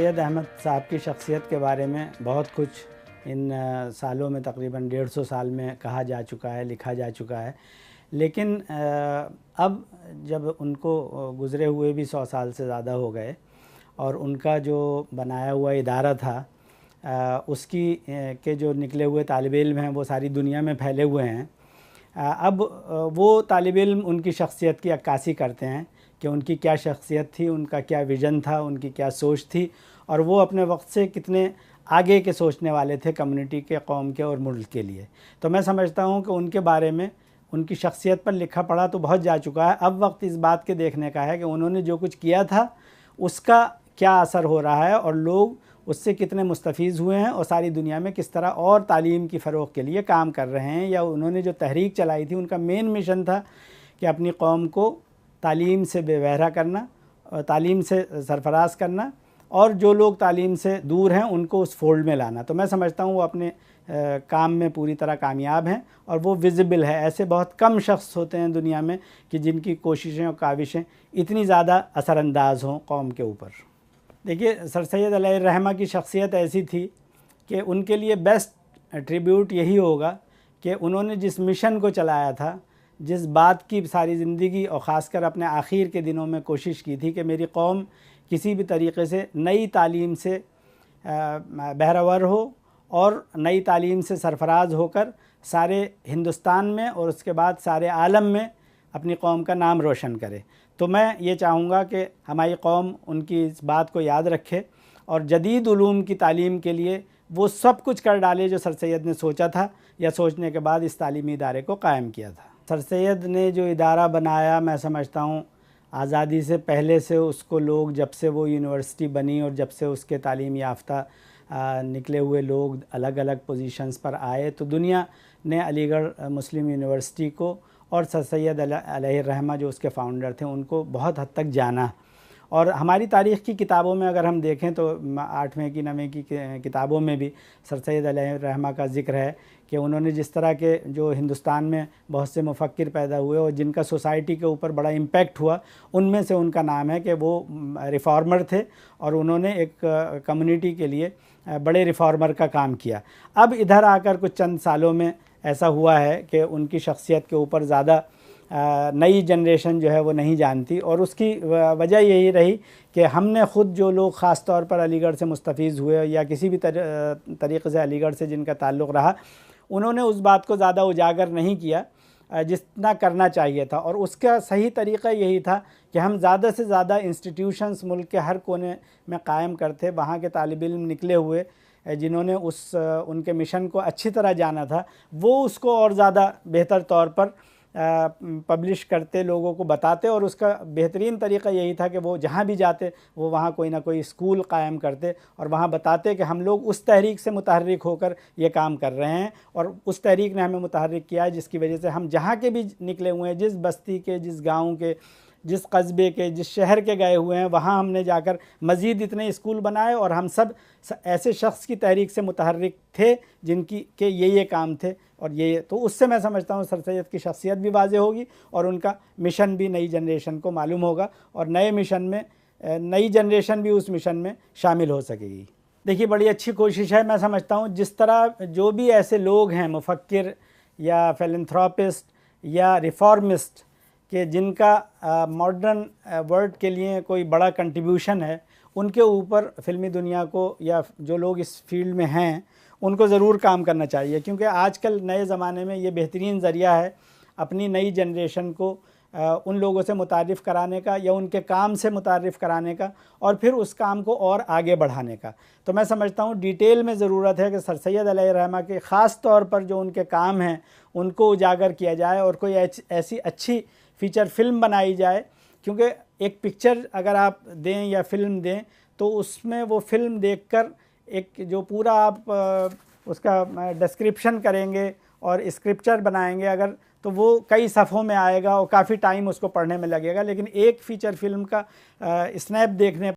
सैयद अहमद साहब की शख्सियत के बारे में बहुत कुछ इन सालों में, तकरीबन 150 साल में कहा जा चुका है, लिखा जा चुका है। लेकिन अब जब उनको गुज़रे हुए भी 100 साल से ज़्यादा हो गए और उनका जो बनाया हुआ इदारा था उसकी के जो निकले हुए तालिब इल्म हैं वो सारी दुनिया में फैले हुए हैं। अब वो तालिब इल्म उनकी शख्सियत की अक्कासी करते हैं कि उनकी क्या शख्सियत थी, उनका क्या विज़न था, उनकी क्या सोच थी और वो अपने वक्त से कितने आगे के सोचने वाले थे कम्युनिटी के, कौम के और मुल्क के लिए। तो मैं समझता हूँ कि उनके बारे में, उनकी शख्सियत पर लिखा पढ़ा तो बहुत जा चुका है। अब वक्त इस बात के देखने का है कि उन्होंने जो कुछ किया था उसका क्या असर हो रहा है और लोग उससे कितने मुस्तफ़ीज़ हुए हैं और सारी दुनिया में किस तरह और तालीम की फ़रोग़ के लिए काम कर रहे हैं। या उन्होंने जो तहरीक चलाई थी, उनका मेन मिशन था कि अपनी कौम को तालीम से बेबहरा करना और तालीम से सरफराज करना और जो लोग तालीम से दूर हैं उनको उस फोल्ड में लाना। तो मैं समझता हूँ वो अपने काम में पूरी तरह कामयाब हैं और वो विजिबल है। ऐसे बहुत कम शख्स होते हैं दुनिया में कि जिनकी कोशिशें और काविशें इतनी ज़्यादा असरअंदाज हों कौम के ऊपर। देखिए, सर सैयद अलैहिर्रहमा की शख्सियत ऐसी थी कि उनके लिए बेस्ट ट्रिब्यूट यही होगा कि उन्होंने जिस मिशन को चलाया था, जिस बात की सारी ज़िंदगी और ख़ासकर अपने आखिर के दिनों में कोशिश की थी कि मेरी कौम किसी भी तरीक़े से नई तालीम से बहरावर हो और नई तालीम से सरफराज होकर सारे हिंदुस्तान में और उसके बाद सारे आलम में अपनी कौम का नाम रोशन करे। तो मैं ये चाहूँगा कि हमारी कौम उनकी इस बात को याद रखे और जदीद उलूम की तालीम के लिए वो सब कुछ कर डाले जो सर सैयद ने सोचा था या सोचने के बाद इस तालीमी इदारे को कायम किया था। सर सैयद ने जो इदारा बनाया, मैं समझता हूँ आज़ादी से पहले से उसको लोग, जब से वो यूनिवर्सिटी बनी और जब से उसके तालीम याफ्ता निकले हुए लोग अलग अलग पोजीशंस पर आए, तो दुनिया ने अलीगढ़ मुस्लिम यूनिवर्सिटी को और सर सैयद अलैहिर्रहमा जो उसके फाउंडर थे उनको बहुत हद तक जाना। और हमारी तारीख़ की किताबों में अगर हम देखें तो 8वें की 9वें की किताबों में भी सर सैयद अलैहिर्रहमा का ज़िक्र है कि उन्होंने जिस तरह के जो हिंदुस्तान में बहुत से मुफ़क्किर पैदा हुए और जिनका सोसाइटी के ऊपर बड़ा इम्पैक्ट हुआ, उनमें से उनका नाम है कि वो रिफ़ॉर्मर थे और उन्होंने एक कम्युनिटी के लिए बड़े रिफ़ॉर्मर का काम किया। अब इधर आकर कुछ चंद सालों में ऐसा हुआ है कि उनकी शख्सियत के ऊपर ज़्यादा नई जनरेशन जो है वो नहीं जानती और उसकी वजह यही रही कि हमने ख़ुद जो लोग ख़ास तौर पर अलीगढ़ से मुस्तफ़ीज़ हुए या किसी भी तरीक़े से अलीगढ़ से जिनका ताल्लुक़ रहा, उन्होंने उस बात को ज़्यादा उजागर नहीं किया जितना करना चाहिए था। और उसका सही तरीक़ा यही था कि हम ज़्यादा से ज़्यादा इंस्टीट्यूशंस मुल्क के हर कोने में कायम करते, वहाँ के तालिब इल्म निकले हुए जिन्होंने उनके मिशन को अच्छी तरह जाना था, वो उसको और ज़्यादा बेहतर तौर पर पब्लिश करते, लोगों को बताते। और उसका बेहतरीन तरीक़ा यही था कि वो जहाँ भी जाते वो वहाँ कोई ना कोई स्कूल कायम करते और वहाँ बताते कि हम लोग उस तहरीक से मुतहर्रिक होकर ये काम कर रहे हैं और उस तहरीक ने हमें मुतहर्रिक किया है, जिसकी वजह से हम जहाँ के भी निकले हुए हैं, जिस बस्ती के, जिस गाँव के, जिस कस्बे के, जिस शहर के गए हुए हैं, वहाँ हमने जाकर मज़ीद इतने स्कूल बनाए और हम सब ऐसे शख्स की तहरीक से मुतहर्रिक थे जिनकी के ये काम थे और ये। तो उससे मैं समझता हूँ सर सैयद की शख्सियत भी वाज़ेह होगी और उनका मिशन भी नई जनरेशन को मालूम होगा और नए मिशन में नई जनरेशन भी उस मिशन में शामिल हो सकेगी। देखिए, बड़ी अच्छी कोशिश है। मैं समझता हूँ जिस तरह जो भी ऐसे लोग हैं मुफक्किर या फिलैंथ्रोपिस्ट या रिफॉर्मिस्ट कि जिनका मॉडर्न वर्ल्ड के लिए कोई बड़ा कंट्रीब्यूशन है, उनके ऊपर फ़िल्मी दुनिया को या जो लोग इस फील्ड में हैं उनको ज़रूर काम करना चाहिए, क्योंकि आजकल नए ज़माने में ये बेहतरीन ज़रिया है अपनी नई जनरेशन को उन लोगों से मुतारिफ़ कराने का या उनके काम से मुतारिफ़ कराने का और फिर उस काम को और आगे बढ़ाने का। तो मैं समझता हूँ डिटेल में ज़रूरत है कि सर सैयद अलैहिर्रहमा के ख़ास तौर पर जो उनके काम हैं उनको उजागर किया जाए और कोई ऐसी अच्छी फ़ीचर फ़िल्म बनाई जाए, क्योंकि एक पिक्चर अगर आप दें या फ़िल्म दें तो उसमें वो फ़िल्म देखकर एक जो पूरा आप उसका डिस्क्रिप्शन करेंगे और स्क्रिप्चर बनाएंगे अगर, तो वो कई सफ़ों में आएगा और काफ़ी टाइम उसको पढ़ने में लगेगा। लेकिन एक फ़ीचर फ़िल्म का स्नैप देखने